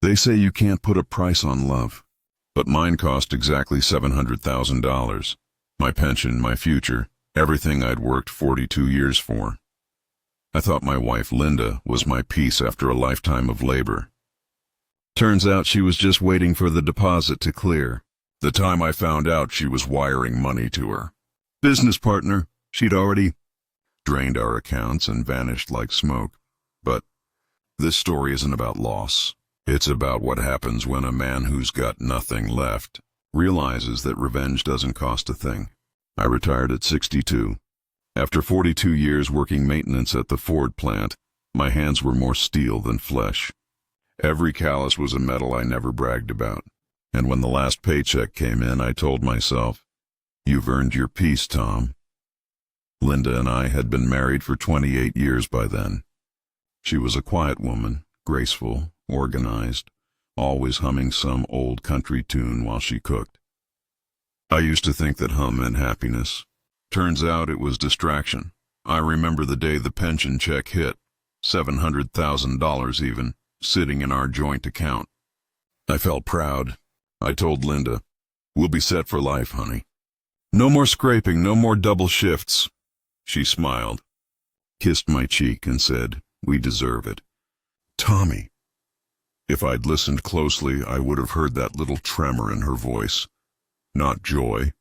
They say you can't put a price on love, but mine cost exactly $700,000. My pension, my future, everything I'd worked 42 years for. I thought my wife Linda was my peace after a lifetime of labor. Turns out she was just waiting for the deposit to clear. The time I found out she was wiring money to her business partner, she'd already drained our accounts and vanished like smoke. But this story isn't about loss. It's about what happens when a man who's got nothing left realizes that revenge doesn't cost a thing. I retired at 62. After 42 years working maintenance at the Ford plant, my hands were more steel than flesh. Every callus was a medal I never bragged about. And when the last paycheck came in, I told myself, "You've earned your peace, Tom." Linda and I had been married for 28 years by then. She was a quiet woman, graceful, organized, always humming some old country tune while she cooked. I used to think that hum meant happiness. Turns out it was distraction. I remember the day the pension check hit, $700,000 even, sitting in our joint account. I felt proud. I told Linda, "We'll be set for life, honey. No more scraping, no more double shifts." She smiled, kissed my cheek, and said, "We deserve it." Tommy. If I'd listened closely, I would have heard that little tremor in her voice. Not joy,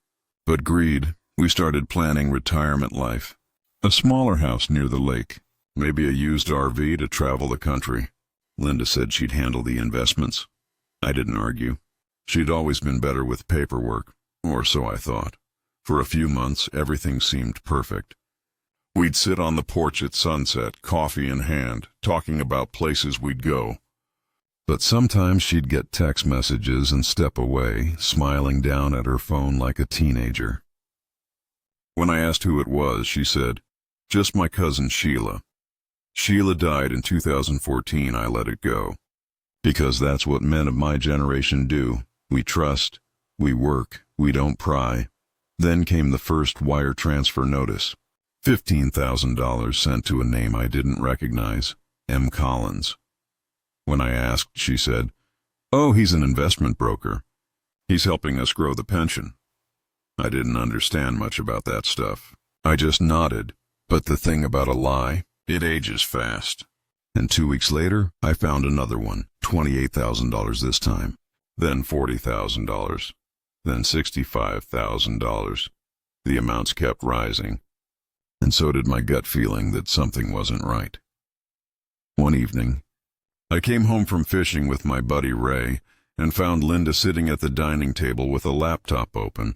but greed. We started planning retirement life. A smaller house near the lake, maybe a used RV to travel the country. Linda said she'd handle the investments. I didn't argue. She'd always been better with paperwork, or so I thought. For a few months, everything seemed perfect. We'd sit on the porch at sunset, coffee in hand, talking about places we'd go. But sometimes she'd get text messages and step away, smiling down at her phone like a teenager. When I asked who it was, she said, "Just my cousin Sheila. Sheila died in 2014, I let it go. Because that's what men of my generation do. We trust, we work, we don't pry." Then came the first wire transfer notice. $15,000 sent to a name I didn't recognize, M. Collins. When I asked, she said, "Oh, he's an investment broker. He's helping us grow the pension." I didn't understand much about that stuff. I just nodded. But the thing about a lie, it ages fast. And 2 weeks later, I found another one, $28,000 this time, then $40,000, then $65,000. The amounts kept rising, and so did my gut feeling that something wasn't right. One evening, I came home from fishing with my buddy Ray and found Linda sitting at the dining table with a laptop open.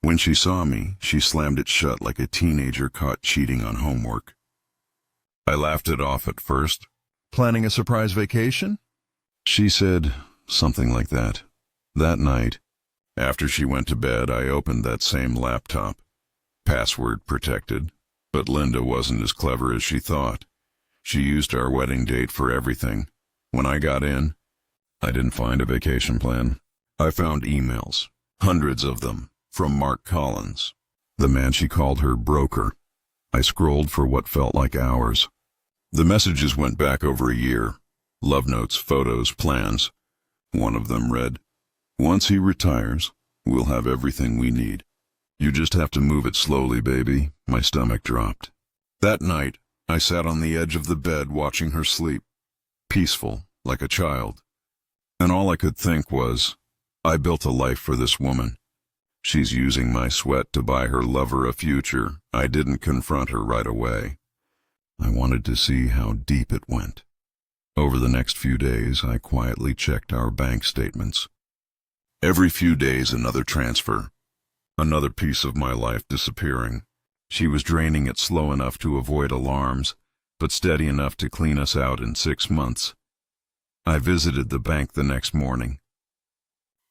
When she saw me, she slammed it shut like a teenager caught cheating on homework. I laughed it off at first. "Planning a surprise vacation?" She said something like that. That night, after she went to bed, I opened that same laptop. Password protected, but Linda wasn't as clever as she thought. She used our wedding date for everything. When I got in, I didn't find a vacation plan. I found emails, hundreds of them, from Mark Collins, the man she called her broker. I scrolled for what felt like hours. The messages went back over a year. Love notes, photos, plans. One of them read, "Once he retires, we'll have everything we need. You just have to move it slowly, baby." My stomach dropped. That night, I sat on the edge of the bed watching her sleep, peaceful, like a child. And all I could think was, I built a life for this woman. She's using my sweat to buy her lover a future. I didn't confront her right away. I wanted to see how deep it went. Over the next few days, I quietly checked our bank statements. Every few days, another transfer. Another piece of my life disappearing. She was draining it slow enough to avoid alarms, but steady enough to clean us out in 6 months. I visited the bank the next morning.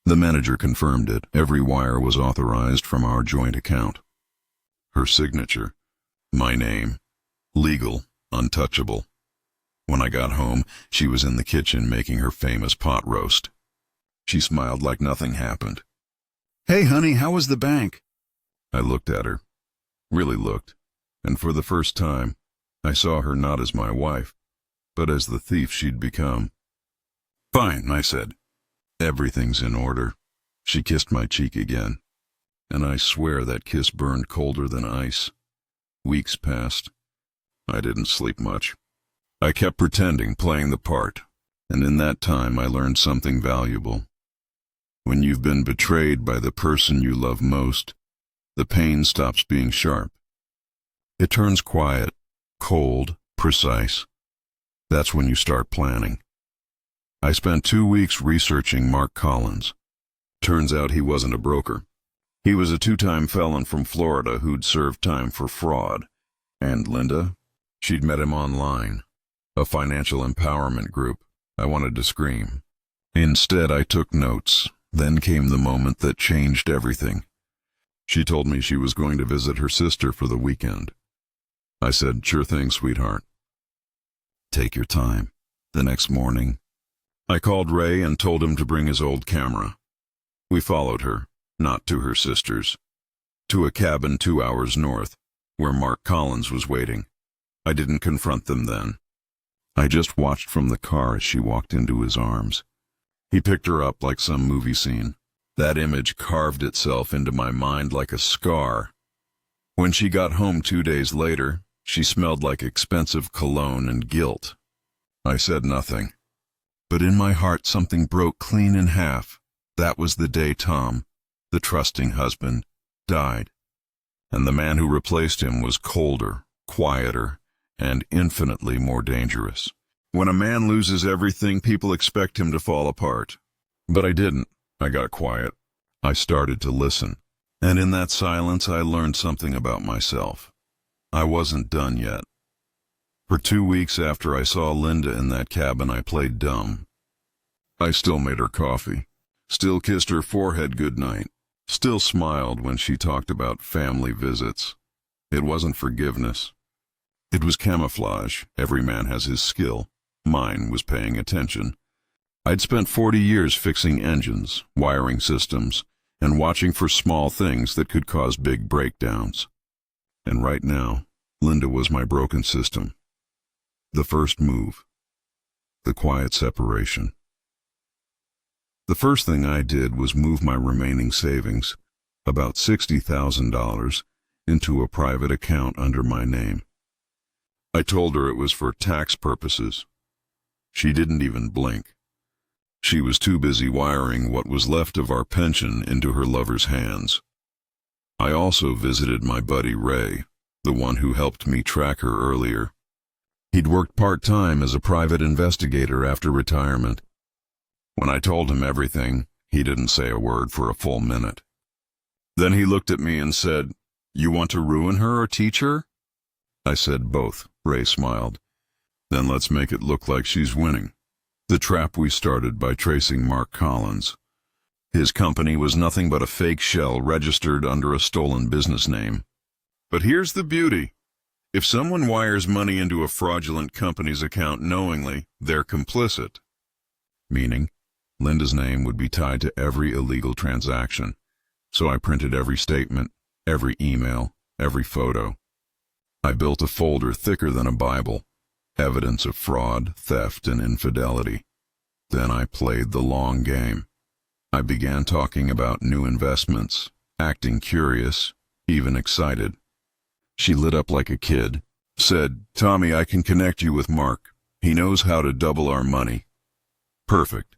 The manager confirmed it. Every wire was authorized from our joint account. Her signature, my name, legal, untouchable. When I got home, she was in the kitchen making her famous pot roast. She smiled like nothing happened. "Hey, honey, how was the bank?" I looked at her. Really looked, and for the first time, I saw her not as my wife, but as the thief she'd become. Fine, I said. Everything's in order. She kissed my cheek again, and I swear that kiss burned colder than ice. Weeks passed. I didn't sleep much. I kept pretending, playing the part, and in that time I learned something valuable. When you've been betrayed by the person you love most, the pain stops being sharp. It turns quiet, cold, precise. That's when you start planning. I spent 2 weeks researching Mark Collins. Turns out he wasn't a broker. He was a 2-time felon from Florida who'd served time for fraud. And Linda? She'd met him online. A financial empowerment group. I wanted to scream. Instead, I took notes. Then came the moment that changed everything. She told me she was going to visit her sister for the weekend. I said, "Sure thing, sweetheart. Take your time." The next morning, I called Ray and told him to bring his old camera. We followed her, not to her sister's, to a cabin 2 hours north, where Mark Collins was waiting. I didn't confront them then. I just watched from the car as she walked into his arms. He picked her up like some movie scene. That image carved itself into my mind like a scar. When she got home 2 days later, she smelled like expensive cologne and guilt. I said nothing. But in my heart something broke clean in half. That was the day Tom, the trusting husband, died. And the man who replaced him was colder, quieter, and infinitely more dangerous. When a man loses everything, people expect him to fall apart. But I didn't. I got quiet. I started to listen. And in that silence, I learned something about myself. I wasn't done yet. For 2 weeks after I saw Linda in that cabin, I played dumb. I still made her coffee, still kissed her forehead goodnight, still smiled when she talked about family visits. It wasn't forgiveness. It was camouflage. Every man has his skill. Mine was paying attention. I'd spent 40 years fixing engines, wiring systems, and watching for small things that could cause big breakdowns. And right now, Linda was my broken system. The first move. The quiet separation. The first thing I did was move my remaining savings, about $60,000, into a private account under my name. I told her it was for tax purposes. She didn't even blink. She was too busy wiring what was left of our pension into her lover's hands. I also visited my buddy Ray, the one who helped me track her earlier. He'd worked part-time as a private investigator after retirement. When I told him everything, he didn't say a word for a full minute. Then he looked at me and said, "You want to ruin her or teach her?" I said both. Ray smiled. "Then let's make it look like she's winning." The trap we started by tracing Mark Collins. His company was nothing but a fake shell registered under a stolen business name. But here's the beauty. If someone wires money into a fraudulent company's account knowingly, they're complicit. Meaning, Linda's name would be tied to every illegal transaction. So I printed every statement, every email, every photo. I built a folder thicker than a Bible. Evidence of fraud, theft, and infidelity. Then I played the long game. I began talking about new investments, acting curious, even excited. She lit up like a kid, said, "Tommy, I can connect you with Mark. He knows how to double our money." Perfect.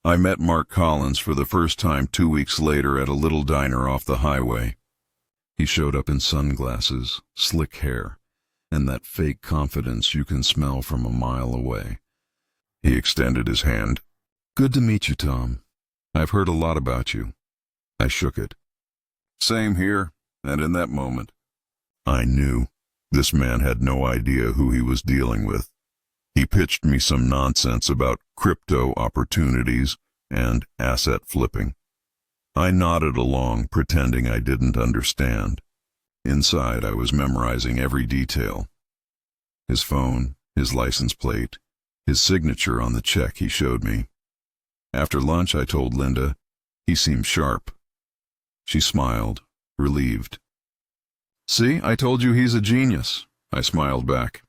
I met Mark Collins for the first time 2 weeks later at a little diner off the highway. He showed up in sunglasses, slick hair, and that fake confidence you can smell from a mile away. He extended his hand. "Good to meet you, Tom. I've heard a lot about you." I shook it. "Same here," and in that moment, I knew this man had no idea who he was dealing with. He pitched me some nonsense about crypto opportunities and asset flipping. I nodded along, pretending I didn't understand. Inside, I was memorizing every detail. His phone, his license plate, his signature on the check he showed me. After lunch, I told Linda, "He seemed sharp." She smiled, relieved. "See, I told you he's a genius," I smiled back,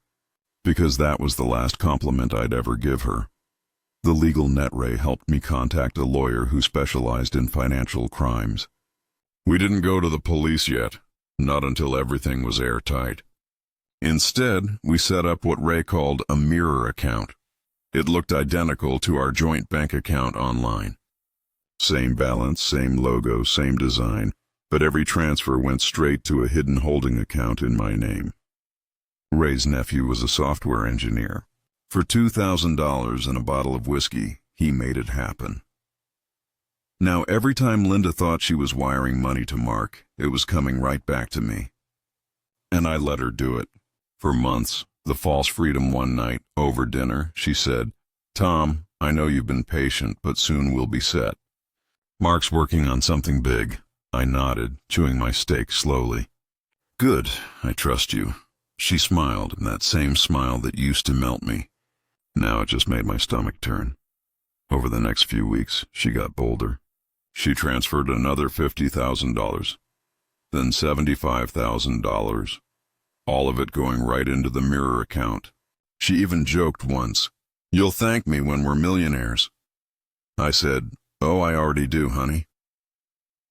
because that was the last compliment I'd ever give her. The legal netray helped me contact a lawyer who specialized in financial crimes. We didn't go to the police yet, not until everything was airtight. Instead, we set up what Ray called a mirror account. It looked identical to our joint bank account online. Same balance, same logo, same design, but every transfer went straight to a hidden holding account in my name. Ray's nephew was a software engineer. For $2,000 and a bottle of whiskey, he made it happen. Now, every time Linda thought she was wiring money to Mark, it was coming right back to me. And I let her do it. For months, the false freedom one night, over dinner, she said, "Tom, I know you've been patient, but soon we'll be set." "Mark's working on something big." I nodded, chewing my steak slowly. "Good, I trust you." She smiled, and that same smile that used to melt me. Now it just made my stomach turn. Over the next few weeks, she got bolder. She transferred another $50,000, then $75,000, all of it going right into the mirror account. She even joked once, "You'll thank me when we're millionaires." I said, "Oh, I already do, honey."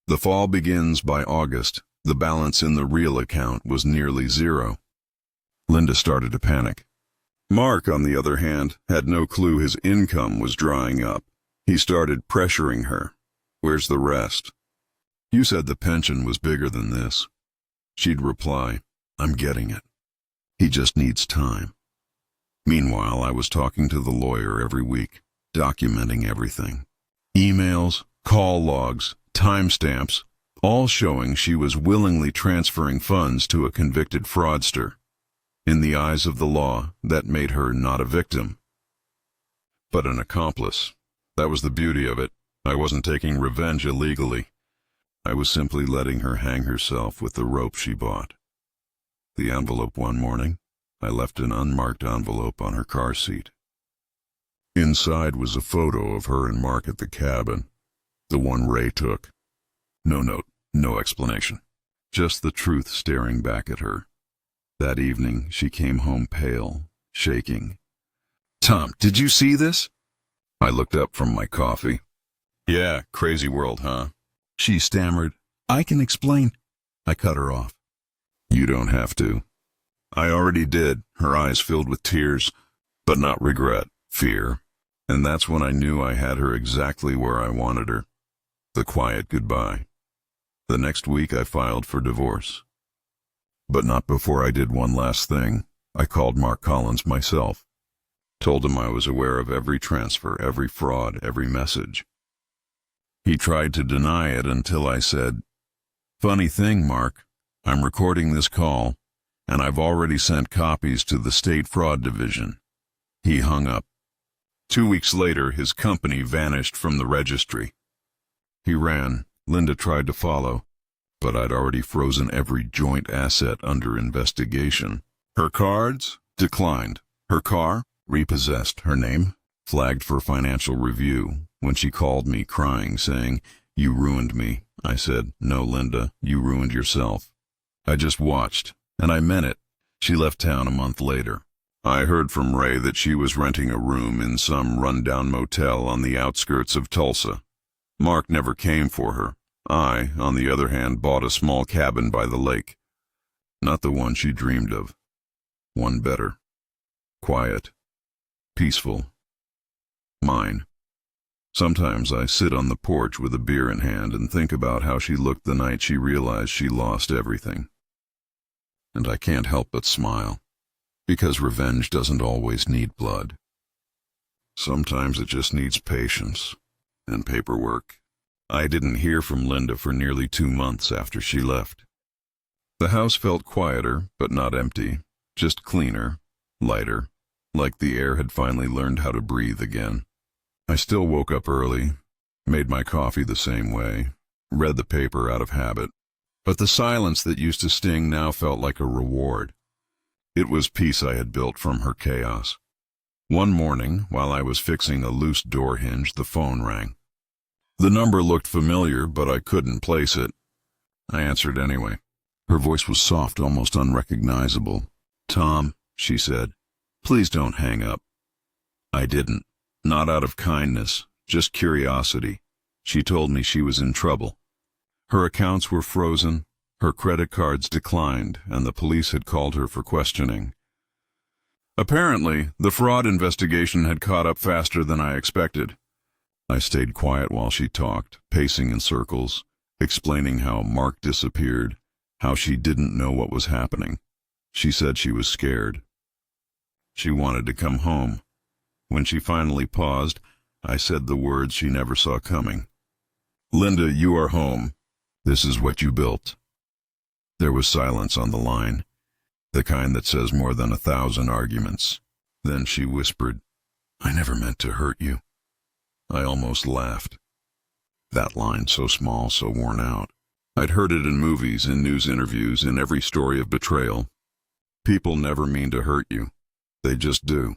The fall begins by August. The balance in the real account was nearly zero. Linda started to panic. Mark, on the other hand, had no clue his income was drying up. He started pressuring her. "Where's the rest?" "You said the pension was bigger than this." She'd reply, "I'm getting it. He just needs time." Meanwhile, I was talking to the lawyer every week, documenting everything. Emails, call logs, timestamps, all showing she was willingly transferring funds to a convicted fraudster. In the eyes of the law, that made her not a victim, but an accomplice. That was the beauty of it. I wasn't taking revenge illegally. I was simply letting her hang herself with the rope she bought. The envelope one morning, I left an unmarked envelope on her car seat. Inside was a photo of her and Mark at the cabin, the one Ray took. No note, no explanation, just the truth staring back at her. That evening, she came home pale, shaking. "Tom, did you see this?" I looked up from my coffee. "Yeah, crazy world, huh?" She stammered. "I can explain." I cut her off. "You don't have to." I already did, her eyes filled with tears, but not regret, fear. And that's when I knew I had her exactly where I wanted her. The quiet goodbye. The next week I filed for divorce. But not before I did one last thing. I called Mark Collins myself. Told him I was aware of every transfer, every fraud, every message. He tried to deny it until I said, "Funny thing, Mark, I'm recording this call, and I've already sent copies to the State Fraud Division." He hung up. 2 weeks later, his company vanished from the registry. He ran. Linda tried to follow, but I'd already frozen every joint asset under investigation. Her cards? Declined. Her car? Repossessed. Her name? Flagged for financial review. When she called me crying, saying, "You ruined me," I said, "No, Linda, you ruined yourself." I just watched, and I meant it. She left town a month later. I heard from Ray that she was renting a room in some rundown motel on the outskirts of Tulsa. Mark never came for her. I, on the other hand, bought a small cabin by the lake. Not the one she dreamed of. One better. Quiet. Peaceful. Mine. Sometimes I sit on the porch with a beer in hand and think about how she looked the night she realized she lost everything. And I can't help but smile, because revenge doesn't always need blood. Sometimes it just needs patience and paperwork. I didn't hear from Linda for nearly 2 months after she left. The house felt quieter, but not empty, just cleaner, lighter, like the air had finally learned how to breathe again. I still woke up early, made my coffee the same way, read the paper out of habit, but the silence that used to sting now felt like a reward. It was peace I had built from her chaos. One morning, while I was fixing a loose door hinge, the phone rang. The number looked familiar, but I couldn't place it. I answered anyway. Her voice was soft, almost unrecognizable. "Tom," she said, "please don't hang up." I didn't. Not out of kindness, just curiosity. She told me she was in trouble. Her accounts were frozen, her credit cards declined, and the police had called her for questioning. Apparently, the fraud investigation had caught up faster than I expected. I stayed quiet while she talked, pacing in circles, explaining how Mark disappeared, how she didn't know what was happening. She said she was scared. She wanted to come home. When she finally paused, I said the words she never saw coming. "Linda, you are home. This is what you built." There was silence on the line, the kind that says more than 1,000 arguments. Then she whispered, "I never meant to hurt you." I almost laughed. That line, so small, so worn out. I'd heard it in movies, in news interviews, in every story of betrayal. People never mean to hurt you. They just do.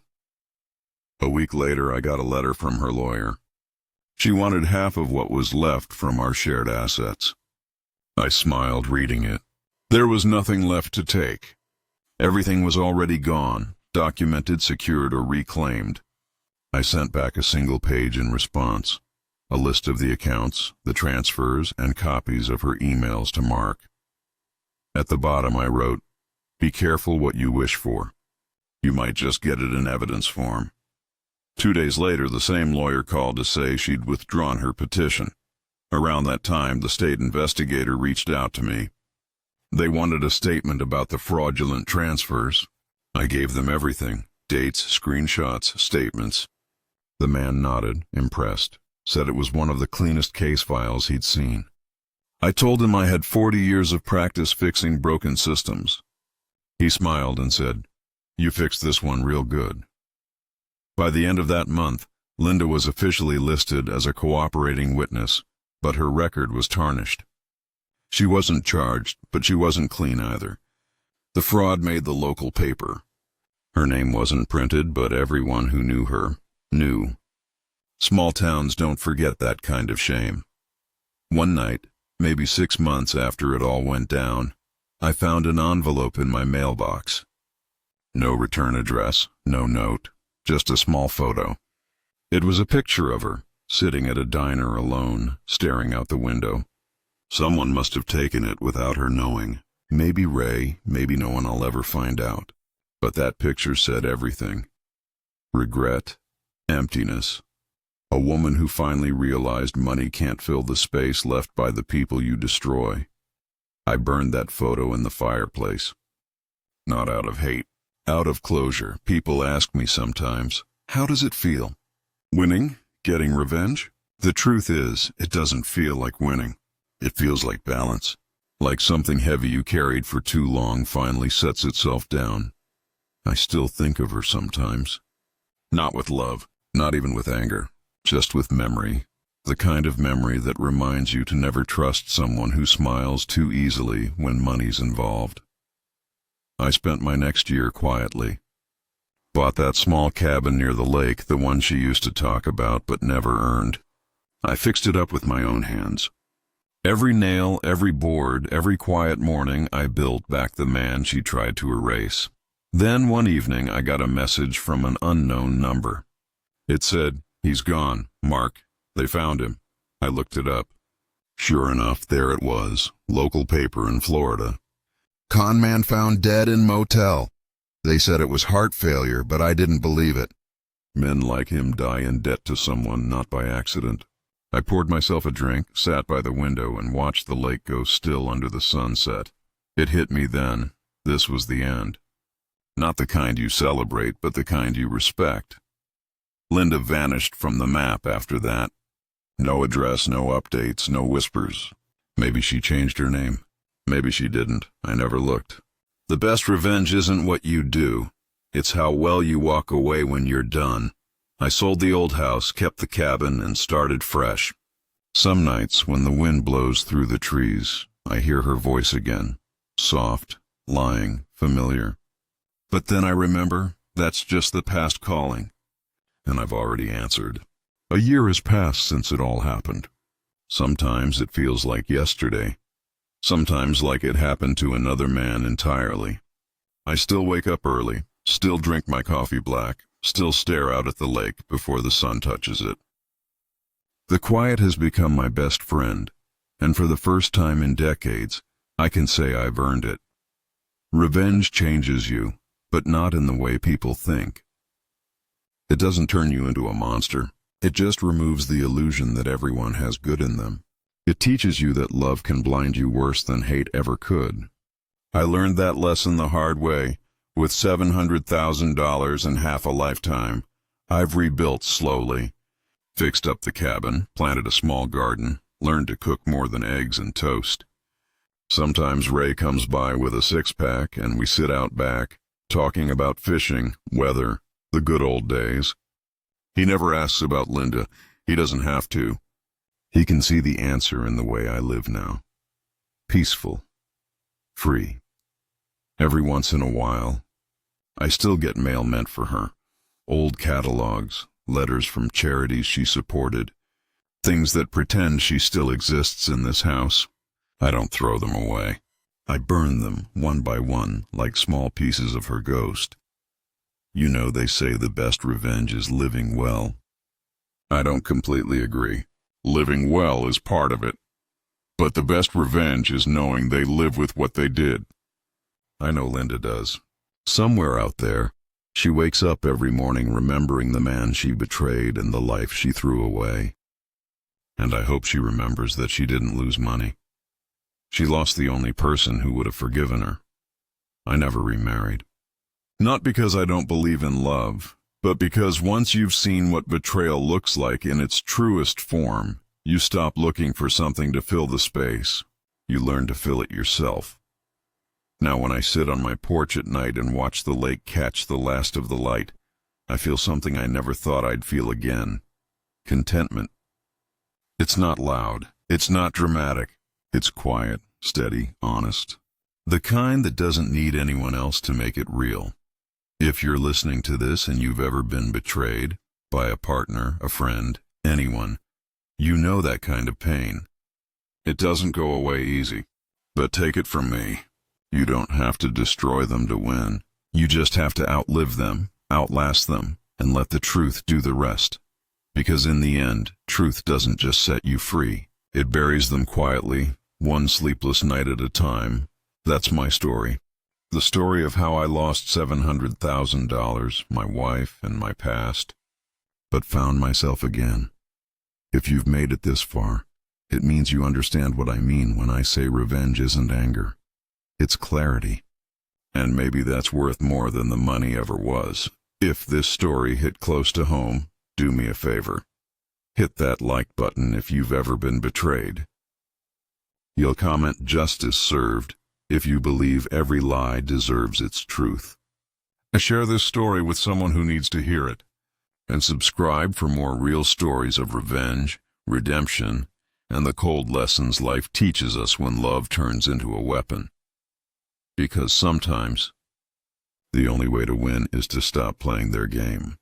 A week later, I got a letter from her lawyer. She wanted half of what was left from our shared assets. I smiled reading it. There was nothing left to take. Everything was already gone, documented, secured, or reclaimed. I sent back a single page in response, a list of the accounts, the transfers, and copies of her emails to Mark. At the bottom I wrote, "Be careful what you wish for. You might just get it in evidence form." 2 days later, the same lawyer called to say she'd withdrawn her petition. Around that time, the state investigator reached out to me. They wanted a statement about the fraudulent transfers. I gave them everything, dates, screenshots, statements. The man nodded, impressed, said it was one of the cleanest case files he'd seen. I told him I had 40 years of practice fixing broken systems. He smiled and said, "You fixed this one real good." By the end of that month, Linda was officially listed as a cooperating witness, but her record was tarnished. She wasn't charged, but she wasn't clean either. The fraud made the local paper. Her name wasn't printed, but everyone who knew her knew. Small towns don't forget that kind of shame. One night, maybe 6 months after it all went down, I found an envelope in my mailbox. No return address, no note, just a small photo. It was a picture of her, sitting at a diner alone, staring out the window. Someone must have taken it without her knowing. Maybe Ray, maybe no one I'll ever find out. But that picture said everything. Regret, emptiness. A woman who finally realized money can't fill the space left by the people you destroy. I burned that photo in the fireplace. Not out of hate, out of closure. People ask me sometimes, how does it feel? Winning? Getting revenge? The truth is, it doesn't feel like winning. It feels like balance. Like something heavy you carried for too long finally sets itself down. I still think of her sometimes. Not with love, not even with anger, just with memory. The kind of memory that reminds you to never trust someone who smiles too easily when money's involved. I spent my next year quietly. Bought that small cabin near the lake, the one she used to talk about but never earned. I fixed it up with my own hands. Every nail, every board, every quiet morning I built back the man she tried to erase. Then one evening I got a message from an unknown number. It said, "He's gone, Mark. They found him." I looked it up. Sure enough, there it was, local paper in Florida. "Con man found dead in motel. They said it was heart failure, but I didn't believe it." Men like him die in debt to someone, not by accident. I poured myself a drink, sat by the window, and watched the lake go still under the sunset. It hit me then. This was the end. Not the kind you celebrate, but the kind you respect. Linda vanished from the map after that. No address, no updates, no whispers. Maybe she changed her name. Maybe she didn't. I never looked. The best revenge isn't what you do. It's how well you walk away when you're done. I sold the old house, kept the cabin, and started fresh. Some nights, when the wind blows through the trees, I hear her voice again. Soft, lying, familiar. But then I remember, that's just the past calling. And I've already answered. A year has passed since it all happened. Sometimes it feels like yesterday. Sometimes like it happened to another man entirely. I still wake up early, still drink my coffee black, still stare out at the lake before the sun touches it. The quiet has become my best friend, and for the first time in decades, I can say I've earned it. Revenge changes you, but not in the way people think. It doesn't turn you into a monster. It just removes the illusion that everyone has good in them. It teaches you that love can blind you worse than hate ever could. I learned that lesson the hard way. With $700,000 and half a lifetime, I've rebuilt slowly. Fixed up the cabin, planted a small garden, learned to cook more than eggs and toast. Sometimes Ray comes by with a six-pack and we sit out back, talking about fishing, weather, the good old days. He never asks about Linda. He doesn't have to. He can see the answer in the way I live now. Peaceful. Free. Every once in a while, I still get mail meant for her. Old catalogs, letters from charities she supported, things that pretend she still exists in this house. I don't throw them away. I burn them one by one like small pieces of her ghost. You know they say the best revenge is living well. I don't completely agree. Living well is part of it. But the best revenge is knowing they live with what they did. I know Linda does. Somewhere out there, she wakes up every morning remembering the man she betrayed and the life she threw away. And I hope she remembers that she didn't lose money. She lost the only person who would have forgiven her. I never remarried. Not because I don't believe in love, but because once you've seen what betrayal looks like in its truest form, you stop looking for something to fill the space. You learn to fill it yourself. Now when I sit on my porch at night and watch the lake catch the last of the light, I feel something I never thought I'd feel again. Contentment. It's not loud. It's not dramatic. It's quiet, steady, honest. The kind that doesn't need anyone else to make it real. If you're listening to this and you've ever been betrayed by a partner, a friend, anyone, you know that kind of pain. It doesn't go away easy. But take it from me. You don't have to destroy them to win. You just have to outlive them, outlast them, and let the truth do the rest. Because in the end, truth doesn't just set you free. It buries them quietly, one sleepless night at a time. That's my story. The story of how I lost $700,000, my wife, and my past, but found myself again. If you've made it this far, it means you understand what I mean when I say revenge isn't anger. It's clarity. And maybe that's worth more than the money ever was. If this story hit close to home, do me a favor. Hit that like button if you've ever been betrayed. You'll comment "Justice served" if you believe every lie deserves its truth. Share this story with someone who needs to hear it. And subscribe for more real stories of revenge, redemption, and the cold lessons life teaches us when love turns into a weapon. Because sometimes, the only way to win is to stop playing their game.